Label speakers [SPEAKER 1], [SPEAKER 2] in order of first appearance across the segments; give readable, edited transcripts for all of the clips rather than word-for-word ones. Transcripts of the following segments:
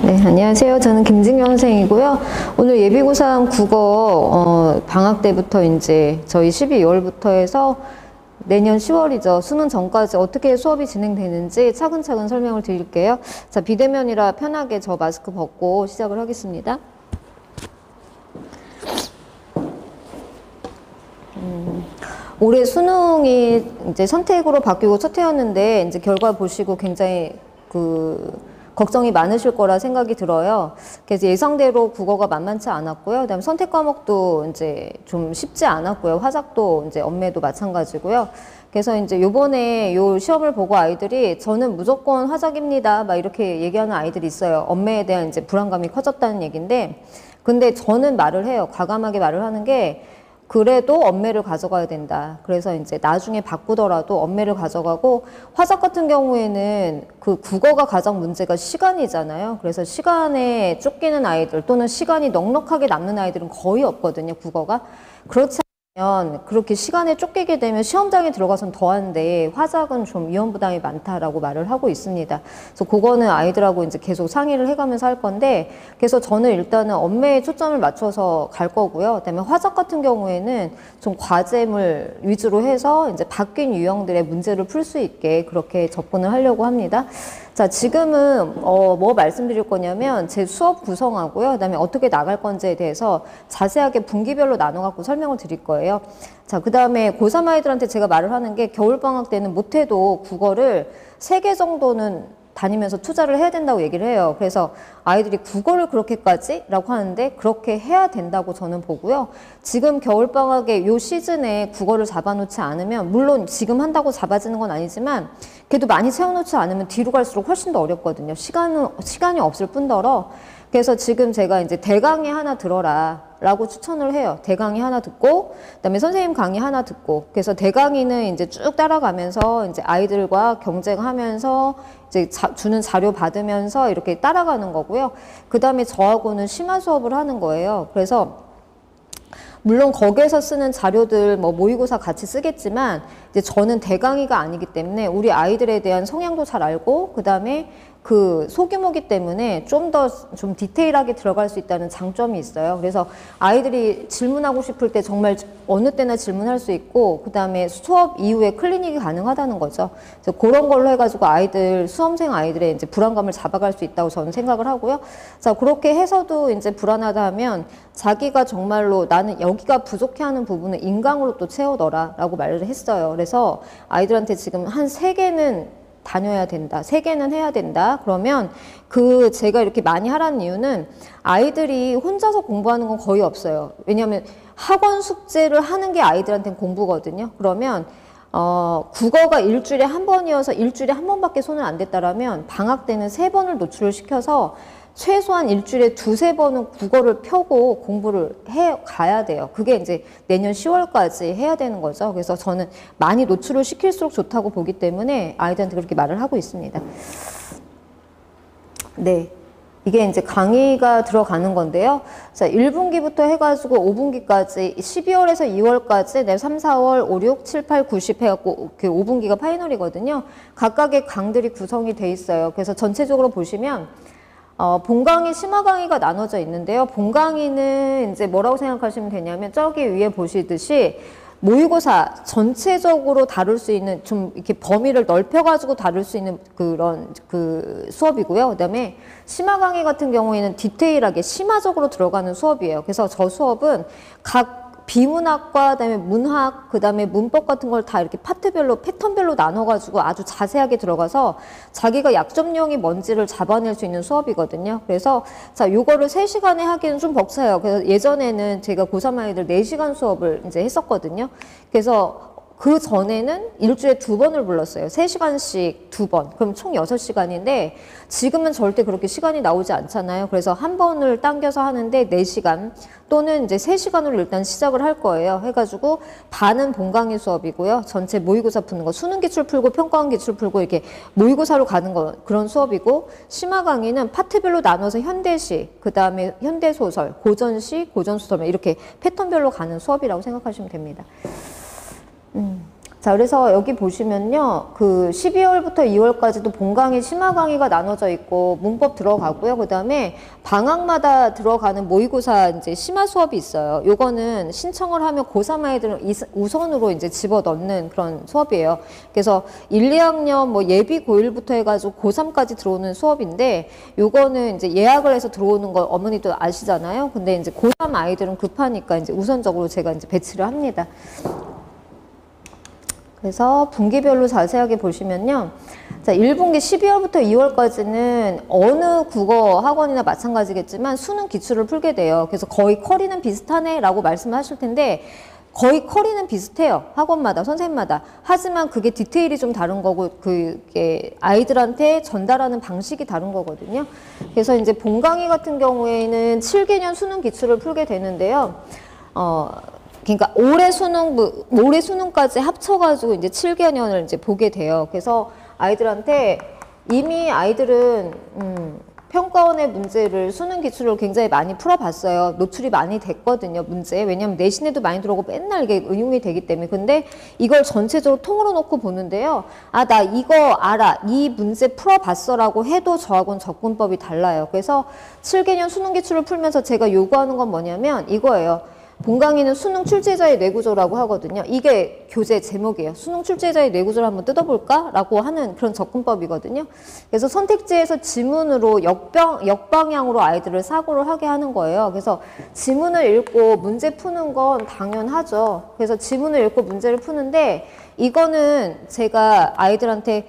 [SPEAKER 1] 네, 안녕하세요. 저는 김진경 선생이고요. 오늘 예비고3 국어 방학 때부터 이제 저희 12월부터 해서 내년 10월이죠. 수능 전까지 어떻게 수업이 진행되는지 차근차근 설명을 드릴게요. 자, 비대면이라 편하게 저 마스크 벗고 시작을 하겠습니다. 올해 수능이 이제 선택으로 바뀌고 첫 해였는데 이제 결과 보시고 굉장히 걱정이 많으실 거라 생각이 들어요. 그래서 예상대로 국어가 만만치 않았고요. 그다음에 선택 과목도 이제 좀 쉽지 않았고요. 화작도 이제 엄매도 마찬가지고요. 그래서 이제 요번에 요 시험을 보고 아이들이 저는 무조건 화작입니다. 막 이렇게 얘기하는 아이들이 있어요. 엄매에 대한 이제 불안감이 커졌다는 얘기인데, 근데 저는 말을 해요. 과감하게 말을 하는 게 그래도 엄매를 가져가야 된다. 그래서 이제 나중에 바꾸더라도 엄매를 가져가고, 화작 같은 경우에는 그 국어가 가장 문제가 시간이잖아요. 그래서 시간에 쫓기는 아이들 또는 시간이 넉넉하게 남는 아이들은 거의 없거든요, 국어가. 그렇지 않으면 그렇게 시간에 쫓기게 되면 시험장에 들어가선 더한데 화작은 좀 위험부담이 많다라고 말을 하고 있습니다. 그래서 그거는 아이들하고 이제 계속 상의를 해가면서 할 건데, 그래서 저는 일단은 엄매에 초점을 맞춰서 갈 거고요. 그다음에 화작 같은 경우에는 좀 과제물 위주로 해서 이제 바뀐 유형들의 문제를 풀 수 있게 그렇게 접근을 하려고 합니다. 자, 지금은 뭐 말씀드릴 거냐면 제 수업 구성하고요. 그다음에 어떻게 나갈 건지에 대해서 자세하게 분기별로 나눠 갖고 설명을 드릴 거예요. 자, 그다음에 고3 아이들한테 제가 말을 하는 게 겨울방학 때는 못해도 국어를 3개 정도는 다니면서 투자를 해야 된다고 얘기를 해요. 그래서 아이들이 국어를 그렇게까지? 라고 하는데 그렇게 해야 된다고 저는 보고요. 지금 겨울방학에 요 시즌에 국어를 잡아놓지 않으면, 물론 지금 한다고 잡아지는 건 아니지만 그래도 많이 세워놓지 않으면 뒤로 갈수록 훨씬 더 어렵거든요. 시간이 없을 뿐더러. 그래서 지금 제가 이제 대강의 하나 들어라 라고 추천을 해요. 대강의 하나 듣고, 그다음에 선생님 강의 하나 듣고. 그래서 대강의는 이제 쭉 따라가면서 이제 아이들과 경쟁하면서 이제 주는 자료 받으면서 이렇게 따라가는 거고요. 그다음에 저하고는 심화 수업을 하는 거예요. 그래서 물론 거기에서 쓰는 자료들 뭐 모의고사 같이 쓰겠지만 이제 저는 대강의가 아니기 때문에 우리 아이들에 대한 성향도 잘 알고, 그다음에 그 소규모기 때문에 좀 더 좀 디테일하게 들어갈 수 있다는 장점이 있어요. 그래서 아이들이 질문하고 싶을 때 정말 어느 때나 질문할 수 있고, 그다음에 수업 이후에 클리닉이 가능하다는 거죠. 그래서 그런 걸로 해가지고 수험생 아이들의 이제 불안감을 잡아갈 수 있다고 저는 생각을 하고요. 자, 그렇게 해서도 이제 불안하다 하면 자기가 정말로 나는 여기가 부족해하는 부분을 인강으로 또 채워넣어라라고 말을 했어요. 그래서 아이들한테 지금 한 3개는 다녀야 된다. 3개는 해야 된다. 그러면 제가 이렇게 많이 하라는 이유는 아이들이 혼자서 공부하는 건 거의 없어요. 왜냐하면 학원 숙제를 하는 게 아이들한테는 공부거든요. 그러면 국어가 일주일에 한 번이어서 일주일에 한 번밖에 손을 안 댔다라면 방학 때는 3번을 노출을 시켜서 최소한 일주일에 2-3번은 국어를 펴고 공부를 해 가야 돼요. 그게 이제 내년 10월까지 해야 되는 거죠. 그래서 저는 많이 노출을 시킬수록 좋다고 보기 때문에 아이들한테 그렇게 말을 하고 있습니다. 네. 이게 이제 강의가 들어가는 건데요. 자, 1분기부터 해가지고 5분기까지 12월에서 2월까지 3, 4월, 5, 6, 7, 8, 9, 10 해갖고 그 5분기가 파이널이거든요. 각각의 강들이 구성이 돼 있어요. 그래서 전체적으로 보시면 본강의 심화 강의가 나눠져 있는데요. 본강의는 이제 뭐라고 생각하시면 되냐면 저기 위에 보시듯이 모의고사 전체적으로 다룰 수 있는, 좀 이렇게 범위를 넓혀가지고 다룰 수 있는 그런 수업이고요. 그 다음에 심화 강의 같은 경우에는 디테일하게 심화적으로 들어가는 수업이에요. 그래서 저 수업은 각 비문학과 그다음에 문학, 그다음에 문법 같은 걸 다 이렇게 파트별로, 패턴별로 나눠가지고 아주 자세하게 들어가서 자기가 약점형이 뭔지를 잡아낼 수 있는 수업이거든요. 그래서 자, 요거를 3시간에 하기는 좀 벅차요. 그래서 예전에는 제가 고3 아이들 4시간 수업을 이제 했었거든요. 그래서 그 전에는 일주일에 2번을 불렀어요. 3시간씩 2번. 그럼 총 6시간인데 지금은 절대 그렇게 시간이 나오지 않잖아요. 그래서 한 번을 당겨서 하는데 4시간 또는 이제 3시간으로 일단 시작을 할 거예요. 해가지고 반은 본강의 수업이고요. 전체 모의고사 푸는 거, 수능 기출 풀고 평가원 기출 풀고 이렇게 모의고사로 가는 거, 그런 수업이고, 심화 강의는 파트별로 나눠서 현대시, 그 다음에 현대소설, 고전시, 고전소설 이렇게 패턴별로 가는 수업이라고 생각하시면 됩니다. 자, 그래서 여기 보시면요. 그 12월부터 2월까지도 본 강의, 심화 강의가 나눠져 있고, 문법 들어가고요. 그 다음에 방학마다 들어가는 모의고사 이제 심화 수업이 있어요. 요거는 신청을 하면 고3 아이들은 우선으로 이제 집어 넣는 그런 수업이에요. 그래서 1, 2학년 뭐 예비 고1부터 해가지고 고3까지 들어오는 수업인데, 요거는 이제 예약을 해서 들어오는 거 어머니도 아시잖아요. 근데 이제 고3 아이들은 급하니까 이제 우선적으로 제가 이제 배치를 합니다. 그래서 분기별로 자세하게 보시면요. 자, 1분기 12월부터 2월까지는 어느 국어 학원이나 마찬가지겠지만 수능 기출을 풀게 돼요. 그래서 거의 커리는 비슷하네 라고 말씀하실 텐데 거의 커리는 비슷해요. 학원마다, 선생님마다. 하지만 그게 디테일이 좀 다른 거고 그게 아이들한테 전달하는 방식이 다른 거거든요. 그래서 이제 본 강의 같은 경우에는 7개년 수능 기출을 풀게 되는데요. 그러니까 올해 수능까지 합쳐가지고 이제 7개년을 이제 보게 돼요. 그래서 아이들한테 이미 아이들은 평가원의 문제를 수능 기출을 굉장히 많이 풀어봤어요. 노출이 많이 됐거든요, 문제. 왜냐면 내신에도 많이 들어오고 맨날 이게 응용이 되기 때문에. 근데 이걸 전체적으로 통으로 놓고 보는데요. 아, 나 이거 알아. 이 문제 풀어봤어라고 해도 저하고는 접근법이 달라요. 그래서 7개년 수능 기출을 풀면서 제가 요구하는 건 뭐냐면 이거예요. 본 강의는 수능 출제자의 뇌구조라고 하거든요. 이게 교재 제목이에요. 수능 출제자의 뇌구조를 한번 뜯어볼까? 라고 하는 그런 접근법이거든요. 그래서 선택지에서 지문으로 역방향으로 아이들을 사고를 하게 하는 거예요. 그래서 지문을 읽고 문제 푸는 건 당연하죠. 그래서 지문을 읽고 문제를 푸는데 이거는 제가 아이들한테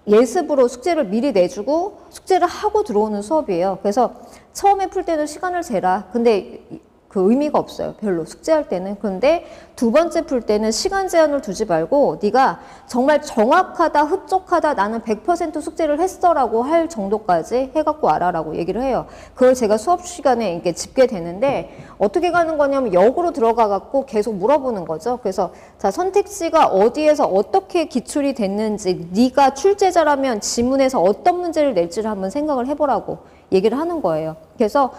[SPEAKER 1] 예습으로 숙제를 미리 내주고 숙제를 하고 들어오는 수업이에요. 그래서 처음에 풀 때는 시간을 재라. 근데 그 의미가 없어요. 별로 숙제할 때는. 그런데 두 번째 풀 때는 시간 제한을 두지 말고 네가 정말 정확하다, 흡족하다, 나는 100% 숙제를 했어라고 할 정도까지 해갖고 와라라고 얘기를 해요. 그걸 제가 수업 시간에 이렇게 짚게 되는데 어떻게 가는 거냐면 역으로 들어가갖고 계속 물어보는 거죠. 그래서 자, 선택지가 어디에서 어떻게 기출이 됐는지 네가 출제자라면 지문에서 어떤 문제를 낼지를 한번 생각을 해보라고 얘기를 하는 거예요. 그래서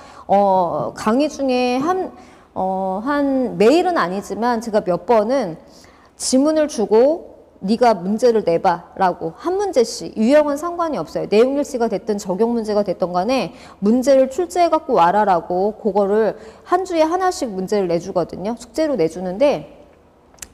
[SPEAKER 1] 강의 중에 한 매일은 아니지만 제가 몇 번은 지문을 주고 네가 문제를 내봐 라고 한 문제씩, 유형은 상관이 없어요. 내용일지가 됐든 적용 문제가 됐던 간에 문제를 출제해 갖고 와라 라고 그거를 한 주에 하나씩 문제를 내주거든요. 숙제로 내주는데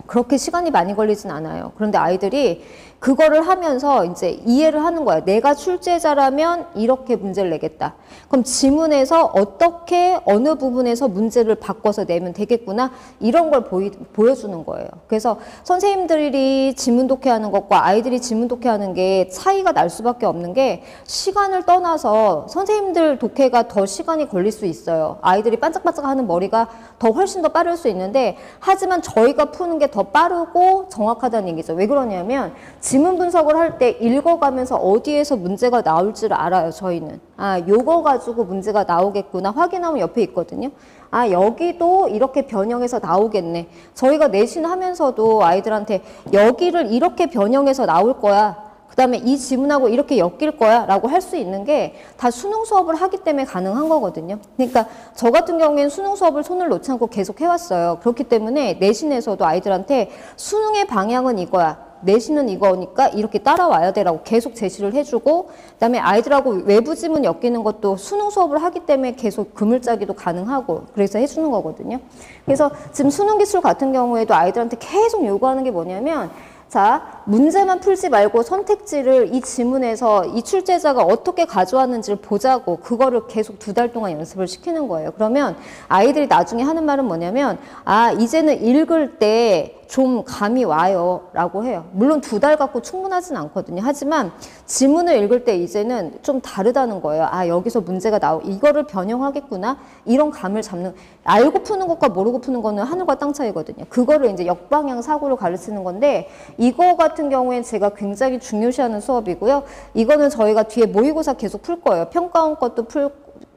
[SPEAKER 1] 그렇게 시간이 많이 걸리진 않아요. 그런데 아이들이 그거를 하면서 이제 이해를 하는 거예요. 내가 출제자라면 이렇게 문제를 내겠다. 그럼 지문에서 어떻게 어느 부분에서 문제를 바꿔서 내면 되겠구나. 이런 걸 보여주는 거예요. 그래서 선생님들이 지문 독해하는 것과 아이들이 지문 독해하는 게 차이가 날 수밖에 없는 게 시간을 떠나서 선생님들 독해가 더 시간이 걸릴 수 있어요. 아이들이 반짝반짝하는 머리가 훨씬 더 빠를 수 있는데 하지만 저희가 푸는 게 더 빠르고 정확하다는 얘기죠. 왜 그러냐면 지문 분석을 할 때 읽어가면서 어디에서 문제가 나올지를 알아요. 저희는. 아, 요거 가지고 문제가 나오겠구나. 확인하면 옆에 있거든요. 아, 여기도 이렇게 변형해서 나오겠네. 저희가 내신하면서도 아이들한테 여기를 이렇게 변형해서 나올 거야. 그 다음에 이 지문하고 이렇게 엮일 거야 라고 할 수 있는 게 다 수능 수업을 하기 때문에 가능한 거거든요. 그러니까 저 같은 경우에는 수능 수업을 손을 놓지 않고 계속 해왔어요. 그렇기 때문에 내신에서도 아이들한테 수능의 방향은 이거야. 내신은 이거니까 이렇게 따라와야 돼라고 계속 제시를 해주고, 그다음에 아이들하고 외부 지문 엮이는 것도 수능 수업을 하기 때문에 계속 그물짜기도 가능하고 그래서 해주는 거거든요. 그래서 지금 수능 기출 같은 경우에도 아이들한테 계속 요구하는 게 뭐냐면 자, 문제만 풀지 말고 선택지를 이 지문에서 이 출제자가 어떻게 가져왔는지를 보자고 그거를 계속 2달 동안 연습을 시키는 거예요. 그러면 아이들이 나중에 하는 말은 뭐냐면 아, 이제는 읽을 때 좀 감이 와요 라고 해요. 물론 2달 갖고 충분하진 않거든요. 하지만 지문을 읽을 때 이제는 좀 다르다는 거예요. 아, 여기서 문제가 이거를 변형하겠구나. 이런 감을 잡는, 알고 푸는 것과 모르고 푸는 거는 하늘과 땅 차이거든요. 그거를 이제 역방향 사고를 가르치는 건데 이거 같은 경우엔 제가 굉장히 중요시하는 수업이고요. 이거는 저희가 뒤에 모의고사 계속 풀 거예요. 평가원 것도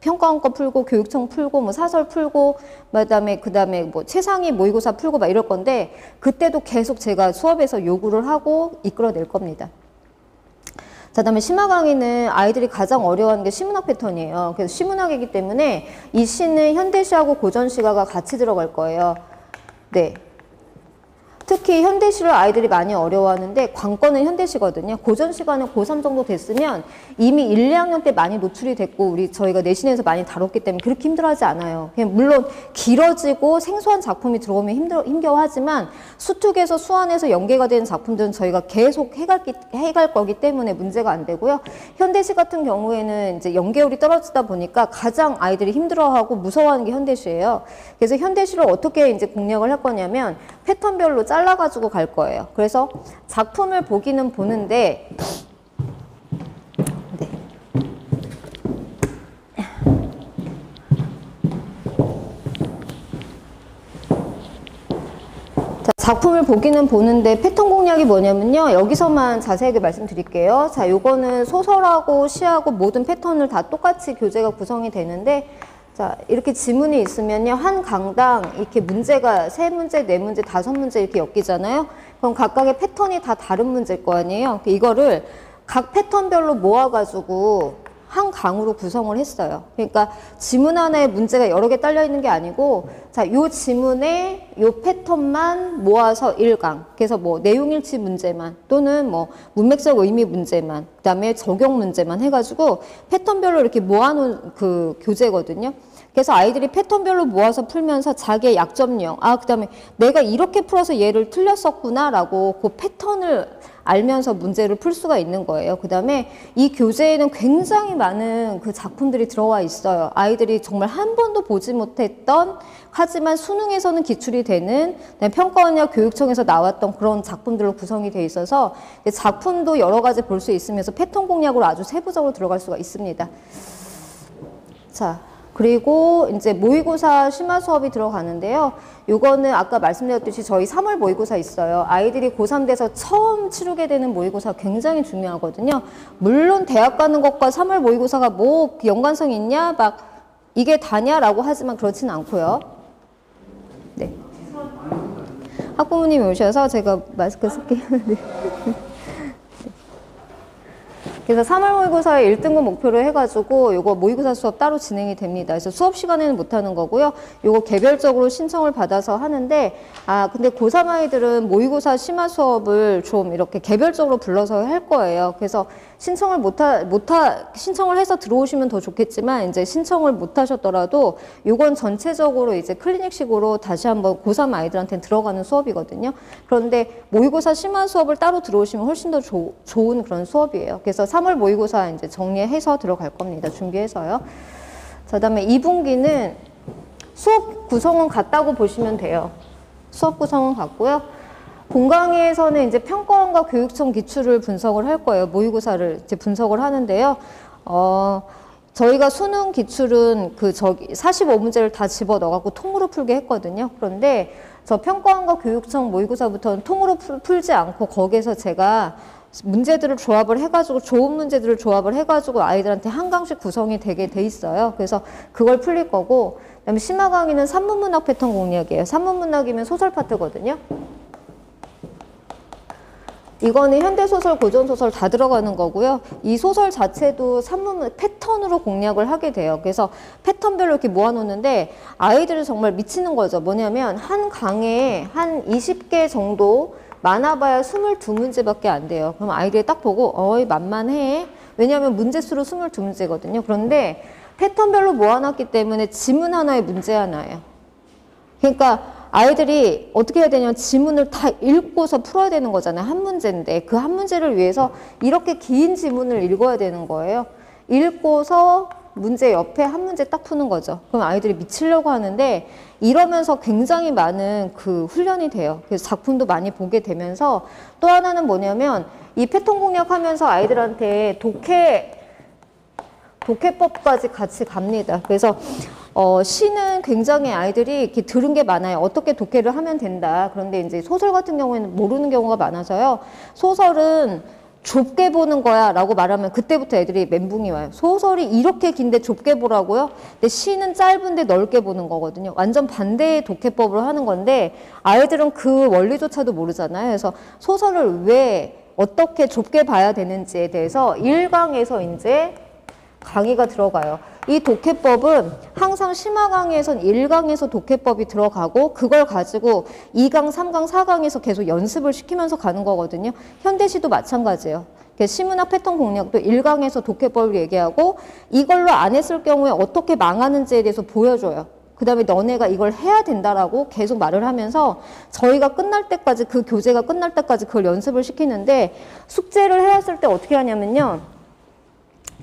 [SPEAKER 1] 평가원 거 풀고 교육청 풀고 뭐 사설 풀고 그다음에 뭐 최상위 모의고사 풀고 막 이럴 건데 그때도 계속 제가 수업에서 요구를 하고 이끌어낼 겁니다. 자, 그다음에 심화 강의는 아이들이 가장 어려워하는 게 시문학 패턴이에요. 그래서 시문학이기 때문에 이 시는 현대시하고 고전시가가 같이 들어갈 거예요. 네. 특히 현대시를 아이들이 많이 어려워하는데 관건은 현대시거든요. 고전 시간은 고3 정도 됐으면 이미 1, 2학년 때 많이 노출이 됐고 저희가 내신에서 많이 다뤘기 때문에 그렇게 힘들어하지 않아요. 그냥 물론 길어지고 생소한 작품이 들어오면 힘겨워하지만 수특에서 수안에서 연계가 되는 작품들은 저희가 계속 해갈 거기 때문에 문제가 안 되고요. 현대시 같은 경우에는 이제 연계율이 떨어지다 보니까 가장 아이들이 힘들어하고 무서워하는 게 현대시예요. 그래서 현대시를 어떻게 이제 공략을 할 거냐면 패턴별로 잘라가지고 갈 거예요. 그래서 작품을 보기는 보는데, 네. 자, 작품을 보기는 보는데 패턴 공략이 뭐냐면요. 여기서만 자세하게 말씀드릴게요. 자, 요거는 소설하고 시하고 모든 패턴을 다 똑같이 교재가 구성이 되는데, 자, 이렇게 지문이 있으면요. 한 강당 이렇게 문제가 3문제, 4문제, 5문제 이렇게 엮이잖아요. 그럼 각각의 패턴이 다 다른 문제일 거 아니에요. 이거를 각 패턴별로 모아가지고 한 강으로 구성을 했어요. 그러니까 지문 하나에 문제가 여러 개 딸려 있는 게 아니고, 자, 요 지문에 요 패턴만 모아서 1강. 그래서 뭐 내용일치 문제만 또는 뭐 문맥적 의미 문제만, 그다음에 적용 문제만 해가지고 패턴별로 이렇게 모아놓은 그 교재거든요. 그래서 아이들이 패턴별로 모아서 풀면서 자기의 약점령, 그다음에 내가 이렇게 풀어서 얘를 틀렸었구나라고 그 패턴을 알면서 문제를 풀 수가 있는 거예요. 그다음에 이 교재에는 굉장히 많은 그 작품들이 들어와 있어요. 아이들이 정말 한 번도 보지 못했던, 하지만 수능에서는 기출이 되는, 평가원이나 교육청에서 나왔던 그런 작품들로 구성이 돼 있어서 작품도 여러 가지 볼 수 있으면서 패턴 공략으로 아주 세부적으로 들어갈 수가 있습니다. 자, 그리고 이제 모의고사 심화 수업이 들어가는데요. 요거는 아까 말씀드렸듯이 저희 3월 모의고사 있어요. 아이들이 고3 돼서 처음 치르게 되는 모의고사 굉장히 중요하거든요. 물론 대학 가는 것과 3월 모의고사가 뭐 연관성이 있냐, 막 이게 다냐라고 하지만 그렇지는 않고요. 네. 학부모님이 오셔서 제가 마스크 쓸게요. 네. 그래서 3월 모의고사에 1등급 목표로 해가지고 요거 모의고사 수업 따로 진행이 됩니다. 그래서 수업 시간에는 못하는 거고요. 요거 개별적으로 신청을 받아서 하는데, 근데 고3 아이들은 모의고사 심화 수업을 좀 이렇게 개별적으로 불러서 할 거예요. 그래서 신청을 신청을 해서 들어오시면 더 좋겠지만, 이제 신청을 못 하셨더라도 요건 전체적으로 이제 클리닉식으로 다시 한번 고3 아이들한테는 들어가는 수업이거든요. 그런데 모의고사 심화 수업을 따로 들어오시면 훨씬 더 좋은 그런 수업이에요. 그래서 3월 모의고사 이제 정리해서 들어갈 겁니다. 준비해서요. 자, 그다음에 2분기는 수업 구성은 같다고 보시면 돼요. 수업 구성은 같고요. 본강의에서는 이제 평가원과 교육청 기출을 분석을 할 거예요. 모의고사를 이제 분석을 하는데요. 저희가 수능 기출은 45문제를 다 집어 넣어갖고 통으로 풀게 했거든요. 그런데 저 평가원과 교육청 모의고사부터는 통으로 풀지 않고 거기에서 제가 문제들을 조합을 해가지고 좋은 문제들을 조합을 해가지고 아이들한테 한 강씩 구성이 되게 돼 있어요. 그래서 그걸 풀릴 거고, 그다음에 심화 강의는 산문문학 패턴 공략이에요. 산문문학이면 소설 파트거든요. 이거는 현대소설, 고전소설 다 들어가는 거고요. 이 소설 자체도 산문 패턴으로 공략을 하게 돼요. 그래서 패턴별로 이렇게 모아놓는데 아이들이 정말 미치는 거죠. 뭐냐면 한 강에 한 20개 정도, 많아봐야 22문제밖에 안 돼요. 그럼 아이들이 딱 보고 어이 만만해. 왜냐하면 문제수로 22문제거든요. 그런데 패턴별로 모아놨기 때문에 지문 하나에 문제 하나예요. 그러니까 아이들이 어떻게 해야 되냐면 지문을 다 읽고서 풀어야 되는 거잖아요. 한 문제인데 그 한 문제를 위해서 이렇게 긴 지문을 읽어야 되는 거예요. 읽고서 문제 옆에 한 문제 딱 푸는 거죠. 그럼 아이들이 미치려고 하는데 이러면서 굉장히 많은 그 훈련이 돼요. 그래서 작품도 많이 보게 되면서 또 하나는 뭐냐면 이 패턴 공략하면서 아이들한테 독해법까지 같이 갑니다. 그래서 시는 굉장히 아이들이 이렇게 들은 게 많아요. 어떻게 독해를 하면 된다. 그런데 이제 소설 같은 경우에는 모르는 경우가 많아서요. 소설은 좁게 보는 거야 라고 말하면 그때부터 애들이 멘붕이 와요. 소설이 이렇게 긴데 좁게 보라고요? 근데 시는 짧은데 넓게 보는 거거든요. 완전 반대의 독해법으로 하는 건데 아이들은 그 원리조차도 모르잖아요. 그래서 소설을 왜 어떻게 좁게 봐야 되는지에 대해서 1강에서 이제 강의가 들어가요. 이 독해법은 항상 심화 강의에선 1강에서 독해법이 들어가고 그걸 가지고 2강, 3강, 4강에서 계속 연습을 시키면서 가는 거거든요. 현대시도 마찬가지예요. 시문학 패턴 공략도 1강에서 독해법을 얘기하고 이걸로 안 했을 경우에 어떻게 망하는지에 대해서 보여줘요. 그 다음에 너네가 이걸 해야 된다라고 계속 말을 하면서 저희가 끝날 때까지 그 교재가 끝날 때까지 그걸 연습을 시키는데 숙제를 해왔을 때 어떻게 하냐면요.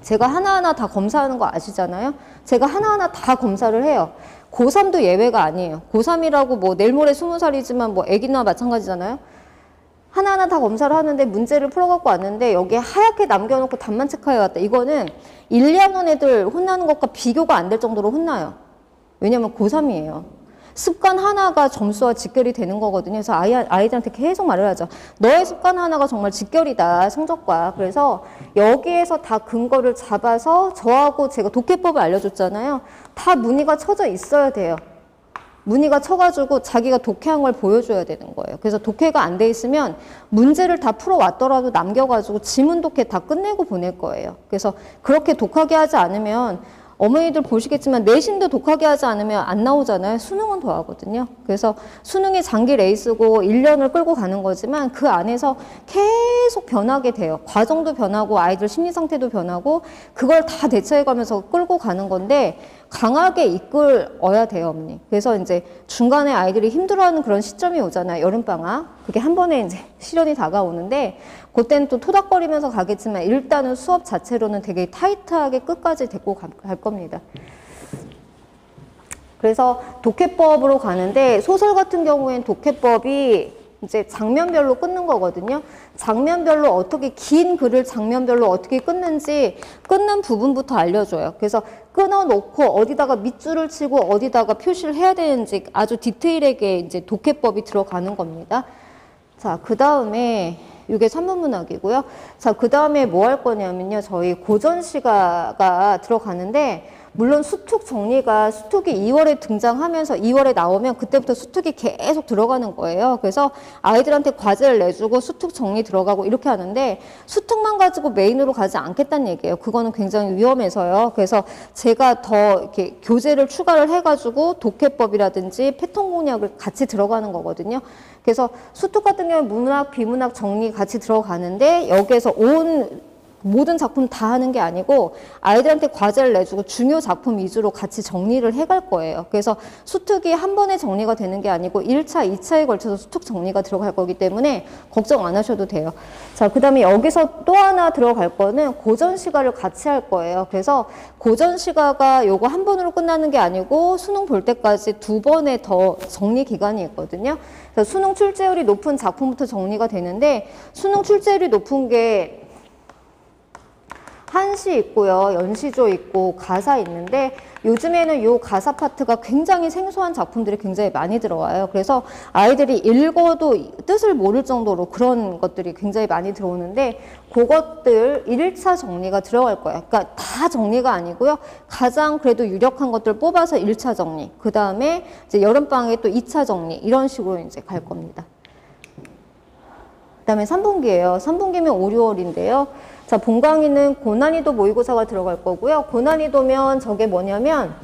[SPEAKER 1] 제가 하나하나 다 검사하는 거 아시잖아요. 제가 하나하나 다 검사를 해요. 고3도 예외가 아니에요. 고3이라고 뭐 내일 모레 20살이지만 뭐 애기나 마찬가지잖아요. 하나하나 다 검사를 하는데 문제를 풀어갖고 왔는데 여기에 하얗게 남겨놓고 답만 체크해 왔다. 이거는 1, 2학년 애들 혼나는 것과 비교가 안 될 정도로 혼나요. 왜냐면 고3이에요. 습관 하나가 점수와 직결이 되는 거거든요. 그래서 아이들한테 계속 말을 하죠. 너의 습관 하나가 정말 직결이다, 성적과. 그래서 여기에서 다 근거를 잡아서 저하고 제가 독해법을 알려줬잖아요. 다 무늬가 쳐져 있어야 돼요. 무늬가 쳐가지고 자기가 독해한 걸 보여줘야 되는 거예요. 그래서 독해가 안 돼 있으면 문제를 다 풀어왔더라도 남겨가지고 지문 독해 다 끝내고 보낼 거예요. 그래서 그렇게 독하게 하지 않으면 어머니들 보시겠지만 내신도 독하게 하지 않으면 안 나오잖아요. 수능은 더 하거든요. 그래서 수능이 장기 레이스고 1년을 끌고 가는 거지만 그 안에서 계속 변하게 돼요. 과정도 변하고 아이들 심리 상태도 변하고 그걸 다 대처해가면서 끌고 가는 건데 강하게 이끌어야 돼요, 어머니. 그래서 이제 중간에 아이들이 힘들어하는 그런 시점이 오잖아요. 여름방학. 그게 한 번에 이제 시련이 다가오는데 그때는 또 토닥거리면서 가겠지만 일단은 수업 자체로는 되게 타이트하게 끝까지 데리고 갈 겁니다. 그래서 독해법으로 가는데 소설 같은 경우엔 독해법이 이제 장면별로 끊는 거거든요. 장면별로 어떻게 긴 글을 장면별로 어떻게 끊는지 끊는 부분부터 알려줘요. 그래서 끊어놓고 어디다가 밑줄을 치고 어디다가 표시를 해야 되는지 아주 디테일하게 이제 독해법이 들어가는 겁니다. 자, 그 다음에 이게 3문 문학이고요. 자, 그 다음에 뭐 할 거냐면요. 저희 고전시가가 들어가는데 물론 수특 정리가 수특이 2월에 등장하면서 2월에 나오면 그때부터 수특이 계속 들어가는 거예요. 그래서 아이들한테 과제를 내주고 수특 정리 들어가고 이렇게 하는데 수특만 가지고 메인으로 가지 않겠다는 얘기예요. 그거는 굉장히 위험해서요. 그래서 제가 더 이렇게 교재를 추가를 해가지고 독해법이라든지 패턴 공략을 같이 들어가는 거거든요. 그래서 수특 같은 경우는 문학, 비문학 정리 같이 들어가는데 여기에서 모든 작품 다 하는 게 아니고 아이들한테 과제를 내주고 중요 작품 위주로 같이 정리를 해갈 거예요. 그래서 수특이 한 번에 정리가 되는 게 아니고 1차, 2차에 걸쳐서 수특 정리가 들어갈 거기 때문에 걱정 안 하셔도 돼요. 자, 그 다음에 여기서 또 하나 들어갈 거는 고전시가를 같이 할 거예요. 그래서 고전시가가 요거 한 번으로 끝나는 게 아니고 수능 볼 때까지 2번의 더 정리 기간이 있거든요. 그래서 수능 출제율이 높은 작품부터 정리가 되는데 수능 출제율이 높은 게 한시 있고요. 연시조 있고 가사 있는데 요즘에는 요 가사 파트가 굉장히 생소한 작품들이 굉장히 많이 들어와요. 그래서 아이들이 읽어도 뜻을 모를 정도로 그런 것들이 굉장히 많이 들어오는데 그것들 1차 정리가 들어갈 거예요. 그러니까 다 정리가 아니고요. 가장 그래도 유력한 것들 뽑아서 1차 정리. 그 다음에 이제 여름방학에 또 2차 정리. 이런 식으로 이제 갈 겁니다. 그 다음에 3분기예요. 3분기면 5, 6월인데요. 자, 본강의는 고난이도 모의고사가 들어갈 거고요. 고난이도면 저게 뭐냐면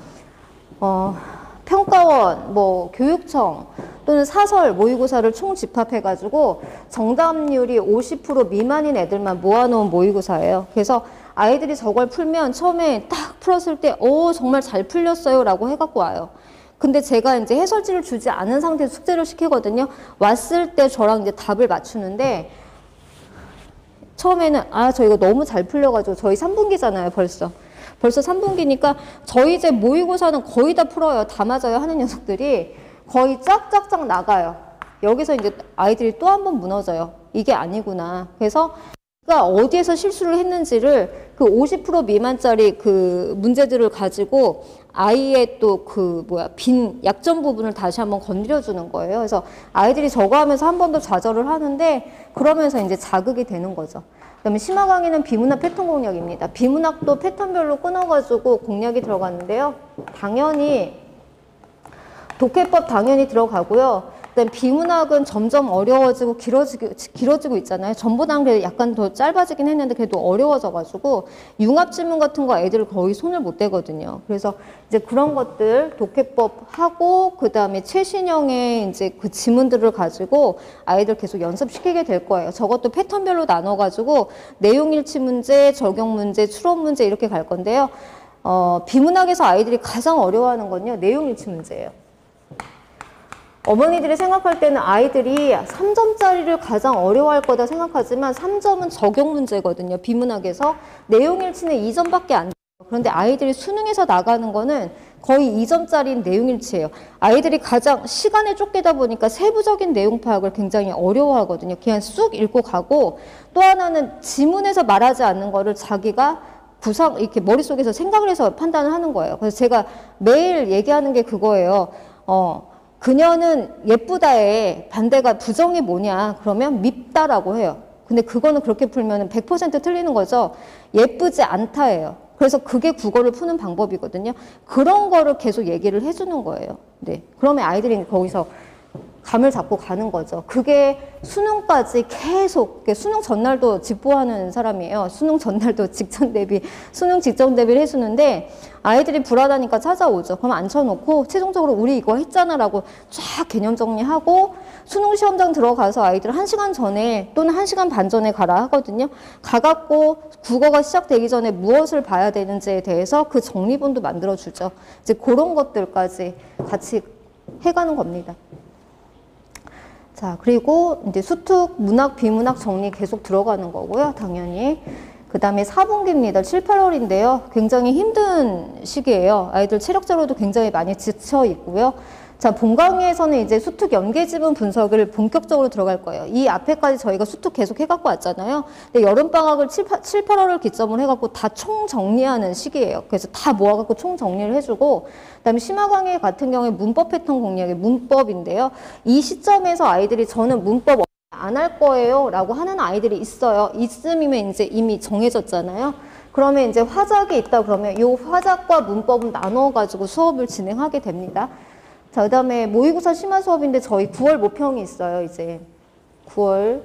[SPEAKER 1] 평가원, 뭐 교육청 또는 사설 모의고사를 총 집합해가지고 정답률이 50% 미만인 애들만 모아놓은 모의고사예요. 그래서 아이들이 저걸 풀면 처음에 딱 풀었을 때 정말 잘 풀렸어요 라고 해갖고 와요. 근데 제가 이제 해설지를 주지 않은 상태에서 숙제를 시키거든요. 왔을 때 저랑 이제 답을 맞추는데 처음에는 저 이거 너무 잘 풀려가지고 저희 3분기잖아요 벌써 3분기니까 저희 이제 모의고사는 거의 다 풀어요. 다 맞아요 하는 녀석들이 거의 쫙쫙쫙 나가요. 여기서 이제 아이들이 또 한 번 무너져요. 이게 아니구나. 그래서 그러니까 어디에서 실수를 했는지를 그 50% 미만짜리 그 문제들을 가지고 아이의 또 빈 약점 부분을 다시 한번 건드려주는 거예요. 그래서 아이들이 저거 하면서 한 번 더 좌절을 하는데 그러면서 이제 자극이 되는 거죠. 그다음에 심화 강의는 비문학 패턴 공략입니다. 비문학도 패턴별로 끊어가지고 공략이 들어갔는데요. 당연히 독해법 당연히 들어가고요. 그다음 비문학은 점점 어려워지고 길어지고 있잖아요. 전보다는 그래도 약간 더 짧아지긴 했는데 그래도 어려워져가지고 융합지문 같은 거 애들 거의 손을 못 대거든요. 그래서 이제 그런 것들 독해법 하고 그다음에 최신형의 이제 그 지문들을 가지고 아이들 계속 연습시키게 될 거예요. 저것도 패턴별로 나눠가지고 내용일치 문제, 적용 문제, 추론 문제 이렇게 갈 건데요. 비문학에서 아이들이 가장 어려워하는 건요, 내용일치 문제예요. 어머니들이 생각할 때는 아이들이 3점짜리를 가장 어려워할 거다 생각하지만 3점은 적용 문제거든요. 비문학에서. 내용일치는 2점밖에 안 돼요. 그런데 아이들이 수능에서 나가는 거는 거의 2점짜리인 내용일치예요. 아이들이 가장 시간에 쫓기다 보니까 세부적인 내용 파악을 굉장히 어려워하거든요. 그냥 쑥 읽고 가고, 또 하나는 지문에서 말하지 않는 거를 자기가 이렇게 머릿속에서 생각을 해서 판단을 하는 거예요. 그래서 제가 매일 얘기하는 게 그거예요. 그녀는 예쁘다의 반대가 부정이 뭐냐? 그러면 밉다라고 해요. 근데 그거는 그렇게 풀면 100% 틀리는 거죠. 예쁘지 않다예요. 그래서 그게 국어를 푸는 방법이거든요. 그런 거를 계속 얘기를 해주는 거예요. 네. 그러면 아이들이 거기서 감을 잡고 가는 거죠. 그게 수능까지 계속, 수능 전날도 직보하는 사람이에요. 수능 전날도 직전 대비, 수능 직전 대비를 해주는데 아이들이 불안하니까 찾아오죠. 그럼 앉혀놓고 최종적으로 우리 이거 했잖아 라고 쫙 개념 정리하고 수능 시험장 들어가서 아이들 1시간 전에 또는 1시간 반 전에 가라 하거든요. 가갖고 국어가 시작되기 전에 무엇을 봐야 되는지에 대해서 그 정리본도 만들어주죠. 이제 그런 것들까지 같이 해가는 겁니다. 자, 그리고 이제 수특, 문학, 비문학 정리 계속 들어가는 거고요, 당연히. 그 다음에 4분기입니다. 7, 8월인데요. 굉장히 힘든 시기예요. 아이들 체력적으로도 굉장히 많이 지쳐 있고요. 자, 본강의에서는 이제 수특 연계지문 분석을 본격적으로 들어갈 거예요. 이 앞에까지 저희가 수특 계속 해갖고 왔잖아요. 근데 여름방학을 7, 8월을 기점으로 해갖고 다 총정리하는 시기예요. 그래서 다 모아갖고 총정리를 해주고, 그 다음에 심화강의 같은 경우에 문법 패턴 공략의 문법인데요. 이 시점에서 아이들이 저는 문법 안 할 거예요 라고 하는 아이들이 있어요. 있음이면 이제 이미 정해졌잖아요. 그러면 이제 화작이 있다 그러면 이 화작과 문법은 나눠가지고 수업을 진행하게 됩니다. 자, 그 다음에 모의고사 심화 수업인데 저희 9월 모평이 있어요. 이제 9월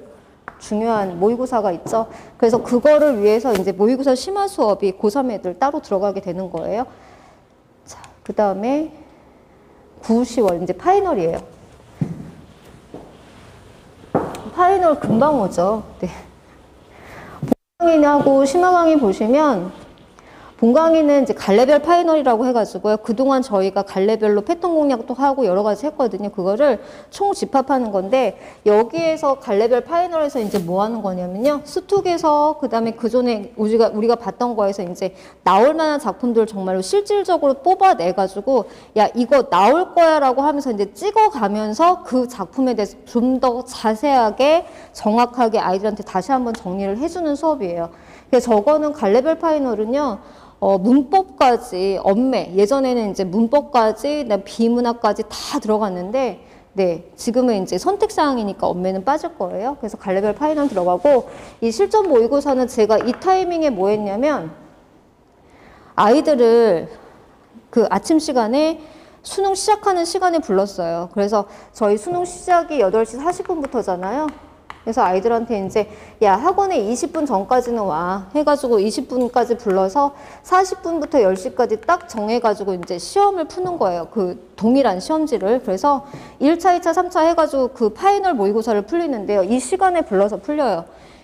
[SPEAKER 1] 중요한 모의고사가 있죠. 그래서 그거를 위해서 이제 모의고사 심화 수업이 고3 애들 따로 들어가게 되는 거예요. 자, 그 다음에 9, 10월 이제 파이널이에요. 파이널 금방 오죠. 네. 본강의하고 심화강의 보시면 본강의는 이제 갈래별 파이널이라고 해가지고요. 그동안 저희가 갈래별로 패턴 공략도 하고 여러 가지 했거든요. 그거를 총 집합하는 건데 여기에서 갈래별 파이널에서 이제 뭐 하는 거냐면요. 수특에서 그다음에 그전에 우리가 봤던 거에서 이제 나올 만한 작품들 정말로 실질적으로 뽑아내가지고 야 이거 나올 거야라고 하면서 이제 찍어가면서 그 작품에 대해서 좀 더 자세하게 정확하게 아이들한테 다시 한번 정리를 해주는 수업이에요. 그래서 저거는 갈래별 파이널은요. 문법까지 엄매 예전에는 이제 문법까지 비문학까지 다 들어갔는데 네 지금은 이제 선택사항이니까 엄매는 빠질 거예요. 그래서 갈래별 파이널 들어가고 이 실전 모의고사는 제가 이 타이밍에 뭐 했냐면 아이들을 그 아침 시간에 수능 시작하는 시간에 불렀어요. 그래서 저희 수능 시작이 8시 40분부터잖아요. 그래서 아이들한테 이제 야 학원에 20분 전까지는 와 해가지고 20분까지 불러서 40분부터 10시까지 딱 정해가지고 이제 시험을 푸는 거예요. 그 동일한 시험지를. 그래서 1차, 2차, 3차 해가지고 그 파이널 모의고사를 풀리는데요. 이 시간에 불러서 풀려요.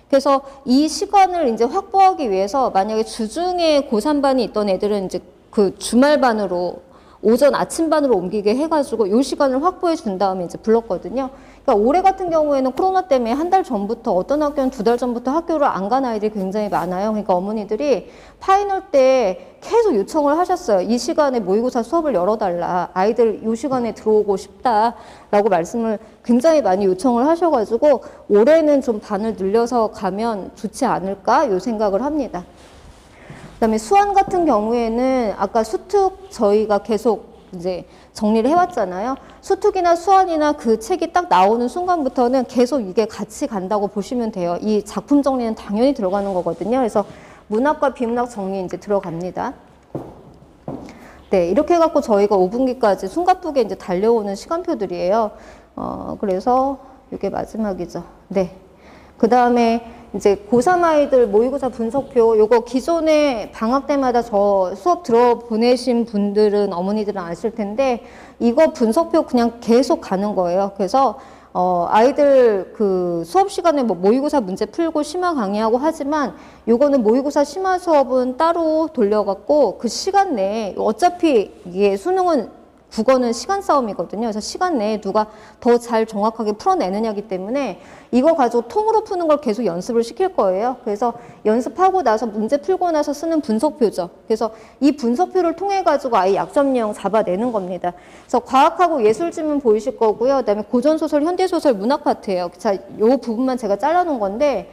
[SPEAKER 1] 그래서 이 시간을 이제 확보하기 위해서 만약에 주중에 고3반이 있던 애들은 이제 그 주말반으로 오전 아침반으로 옮기게 해가지고 이 시간을 확보해 준 다음에 이제 불렀거든요. 그러니까 올해 같은 경우에는 코로나 때문에 한 달 전부터 어떤 학교는 2달 전부터 학교를 안 간 아이들이 굉장히 많아요. 그러니까 어머니들이 파이널 때 계속 요청을 하셨어요. 이 시간에 모의고사 수업을 열어달라. 아이들 이 시간에 들어오고 싶다라고 말씀을 굉장히 많이 요청을 하셔가지고 올해는 좀 반을 늘려서 가면 좋지 않을까 이 생각을 합니다. 그다음에 수완 같은 경우에는 아까 수특 저희가 계속 이제 정리를 해왔잖아요. 수특이나 수완이나 그 책이 딱 나오는 순간부터는 계속 이게 같이 간다고 보시면 돼요. 이 작품 정리는 당연히 들어가는 거거든요. 그래서 문학과 비문학 정리 이제 들어갑니다. 네, 이렇게 해갖고 저희가 5분기까지 숨가쁘게 이제 달려오는 시간표들이에요. 그래서 이게 마지막이죠. 네. 그 다음에 이제 고3 아이들 모의고사 분석표, 요거 기존에 방학 때마다 저 수업 들어보내신 분들은, 어머니들은 아실 텐데, 이거 분석표 그냥 계속 가는 거예요. 그래서 아이들 그 수업 시간에 뭐 모의고사 문제 풀고 심화 강의하고 하지만 요거는 모의고사 심화 수업은 따로 돌려갖고 그 시간 내에 어차피 이게 수능은 국어는 시간 싸움이거든요. 그래서 시간 내에 누가 더 잘 정확하게 풀어내느냐기 때문에 이거 가지고 통으로 푸는 걸 계속 연습을 시킬 거예요. 그래서 연습하고 나서 문제 풀고 나서 쓰는 분석표죠. 그래서 이 분석표를 통해 가지고 아예 약점 유형 잡아내는 겁니다. 그래서 과학하고 예술 지문 보이실 거고요. 그다음에 고전소설, 현대소설, 문학 파트예요. 자, 요 부분만 제가 잘라놓은 건데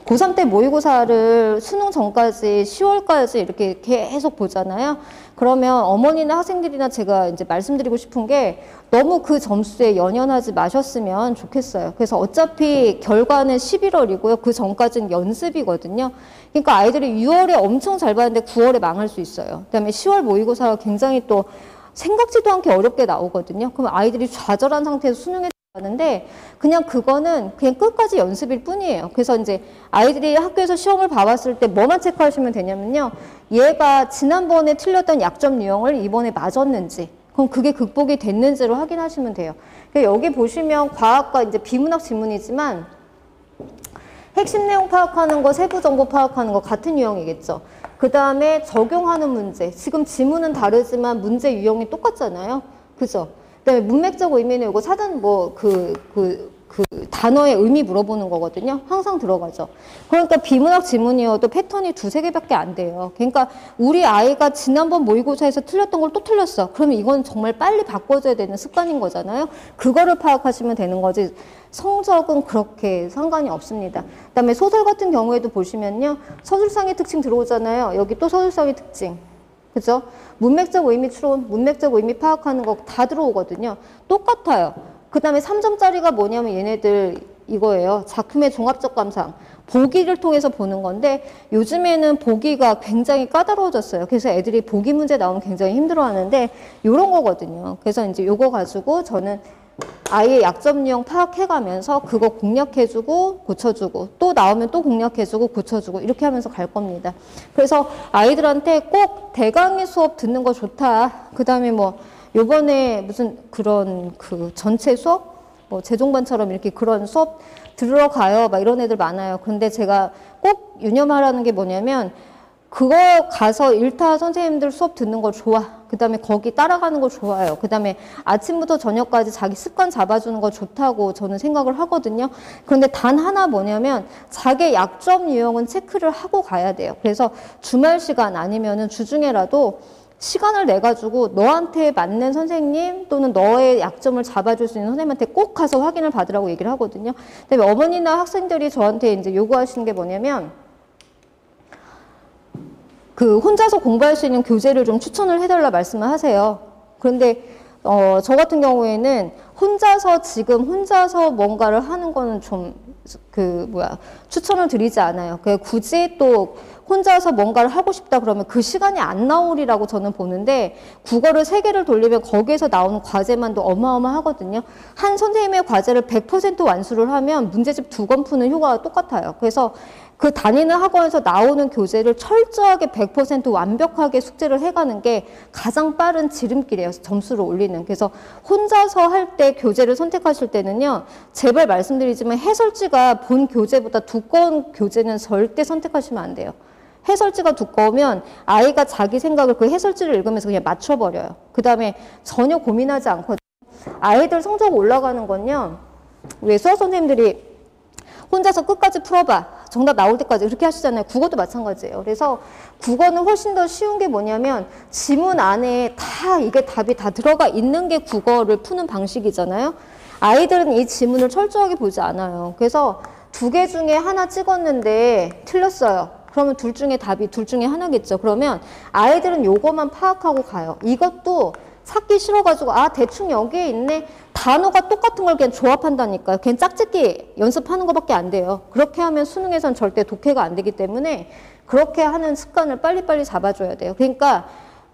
[SPEAKER 1] 고3 때 모의고사를 수능 전까지 10월까지 이렇게 계속 보잖아요. 그러면 어머니나 학생들이나 제가 이제 말씀드리고 싶은 게 너무 그 점수에 연연하지 마셨으면 좋겠어요. 그래서 어차피 결과는 11월이고요. 그 전까지는 연습이거든요. 그러니까 아이들이 6월에 엄청 잘 봤는데 9월에 망할 수 있어요. 그다음에 10월 모의고사가 굉장히 또 생각지도 않게 어렵게 나오거든요. 그럼 아이들이 좌절한 상태에서 수능에 하는데 그냥 그거는 그냥 끝까지 연습일 뿐이에요. 그래서 이제 아이들이 학교에서 시험을 봐봤을 때 뭐만 체크하시면 되냐면요. 얘가 지난번에 틀렸던 약점 유형을 이번에 맞았는지, 그럼 그게 극복이 됐는지를 확인하시면 돼요. 여기 보시면 과학과 이제 비문학 지문이지만 핵심 내용 파악하는 거, 세부 정보 파악하는 거 같은 유형이겠죠. 그 다음에 적용하는 문제. 지금 지문은 다르지만 문제 유형이 똑같잖아요. 그죠? 그다음에 문맥적 의미는 이거 사전 단어의 의미 물어보는 거거든요. 항상 들어가죠. 그러니까 비문학 지문이어도 패턴이 2-3개밖에 안 돼요. 그러니까 우리 아이가 지난번 모의고사에서 틀렸던 걸 또 틀렸어. 그러면 이건 정말 빨리 바꿔줘야 되는 습관인 거잖아요. 그거를 파악하시면 되는 거지. 성적은 그렇게 상관이 없습니다. 그다음에 소설 같은 경우에도 보시면요. 서술상의 특징 들어오잖아요. 여기 또 서술상의 특징. 그죠? 문맥적 의미 추론, 문맥적 의미 파악하는 거 다 들어오거든요. 똑같아요. 그 다음에 3점짜리가 뭐냐면 얘네들 이거예요. 작품의 종합적 감상. 보기를 통해서 보는 건데 요즘에는 보기가 굉장히 까다로워졌어요. 그래서 애들이 보기 문제 나오면 굉장히 힘들어하는데 이런 거거든요. 그래서 이제 요거 가지고 저는 아이의 약점 유형 파악해가면서 그거 공략해주고 고쳐주고 또 나오면 또 공략해주고 고쳐주고 이렇게 하면서 갈 겁니다. 그래서 아이들한테 꼭 대강의 수업 듣는 거 좋다. 그 다음에 뭐 요번에 무슨 그런 그 전체 수업? 뭐 재종반처럼 이렇게 그런 수업 들으러 가요. 막 이런 애들 많아요. 근데 제가 꼭 유념하라는 게 뭐냐면 그거 가서 일타 선생님들 수업 듣는 거 좋아. 그 다음에 거기 따라가는 거 좋아요. 그 다음에 아침부터 저녁까지 자기 습관 잡아주는 거 좋다고 저는 생각을 하거든요. 그런데 단 하나 뭐냐면 자기 약점 유형은 체크를 하고 가야 돼요. 그래서 주말 시간 아니면은 주중에라도 시간을 내가지고 너한테 맞는 선생님 또는 너의 약점을 잡아줄 수 있는 선생님한테 꼭 가서 확인을 받으라고 얘기를 하거든요. 그다음에 어머니나 학생들이 저한테 이제 요구하시는 게 뭐냐면 그 혼자서 공부할 수 있는 교재를 좀 추천을 해달라 말씀을 하세요. 그런데 저 같은 경우에는 지금 혼자서 뭔가를 하는 거는 좀 추천을 드리지 않아요. 굳이 또 혼자서 뭔가를 하고 싶다 그러면 그 시간이 안 나오리라고 저는 보는데 국어를 3개를 돌리면 거기에서 나오는 과제만도 어마어마하거든요. 한 선생님의 과제를 100% 완수를 하면 문제집 2권 푸는 효과가 똑같아요. 그래서 그 다니는 학원에서 나오는 교재를 철저하게 100% 완벽하게 숙제를 해가는 게 가장 빠른 지름길이에요. 점수를 올리는. 그래서 혼자서 할 때 교재를 선택하실 때는요. 제발 말씀드리지만 해설지가 본 교재보다 두꺼운 교재는 절대 선택하시면 안 돼요. 해설지가 두꺼우면 아이가 자기 생각을 그 해설지를 읽으면서 그냥 맞춰버려요. 그 다음에 전혀 고민하지 않거든요. 아이들 성적 올라가는 건요. 왜 수학 선생님들이 혼자서 끝까지 풀어봐. 정답 나올 때까지 이렇게 하시잖아요. 국어도 마찬가지예요. 그래서 국어는 훨씬 더 쉬운 게 뭐냐면 지문 안에 다 이게 답이 다 들어가 있는 게 국어를 푸는 방식이잖아요. 아이들은 이 지문을 철저하게 보지 않아요. 그래서 2개 중에 하나 찍었는데 틀렸어요. 그러면 둘 중에 하나겠죠. 그러면 아이들은 요거만 파악하고 가요. 이것도 찾기 싫어가지고 대충 여기에 있네. 단어가 똑같은 걸 그냥 조합한다니까요. 그냥 짝짓기 연습하는 것밖에 안 돼요. 그렇게 하면 수능에선 절대 독해가 안 되기 때문에 그렇게 하는 습관을 빨리빨리 잡아줘야 돼요. 그러니까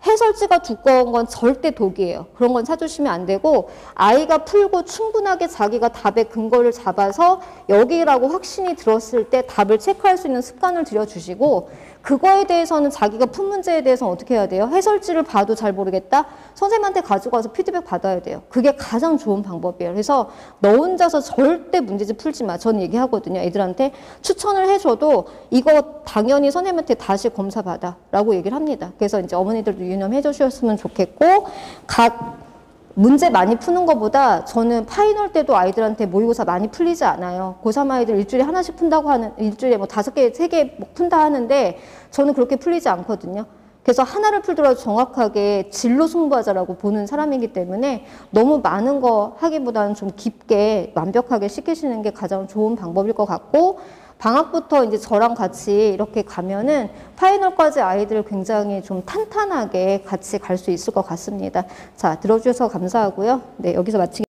[SPEAKER 1] 해설지가 두꺼운 건 절대 독이에요. 그런 건 사주시면 안 되고 아이가 풀고 충분하게 자기가 답의 근거를 잡아서 여기라고 확신이 들었을 때 답을 체크할 수 있는 습관을 들여주시고 그거에 대해서는 자기가 푼 문제에 대해서는 어떻게 해야 돼요? 해설지를 봐도 잘 모르겠다? 선생님한테 가지고 와서 피드백 받아야 돼요. 그게 가장 좋은 방법이에요. 그래서 너 혼자서 절대 문제집 풀지 마. 저는 얘기하거든요. 애들한테 추천을 해줘도 이거 당연히 선생님한테 다시 검사 받아 라고 얘기를 합니다. 그래서 이제 어머니들도 유념해 주셨으면 좋겠고 각 문제 많이 푸는 것보다 저는 파이널 때도 아이들한테 모의고사 많이 풀리지 않아요. 고3 아이들 일주일에 하나씩 푼다고 하는, 일주일에 뭐 5개, 3개 푼다 하는데 저는 그렇게 풀리지 않거든요. 그래서 하나를 풀더라도 정확하게 진로 승부하자라고 보는 사람이기 때문에 너무 많은 거 하기보다는 좀 깊게 완벽하게 시키시는 게 가장 좋은 방법일 것 같고 방학부터 이제 저랑 같이 이렇게 가면은 파이널까지 아이들 굉장히 좀 탄탄하게 같이 갈 수 있을 것 같습니다. 자, 들어주셔서 감사하고요. 네, 여기서 마치겠습니다.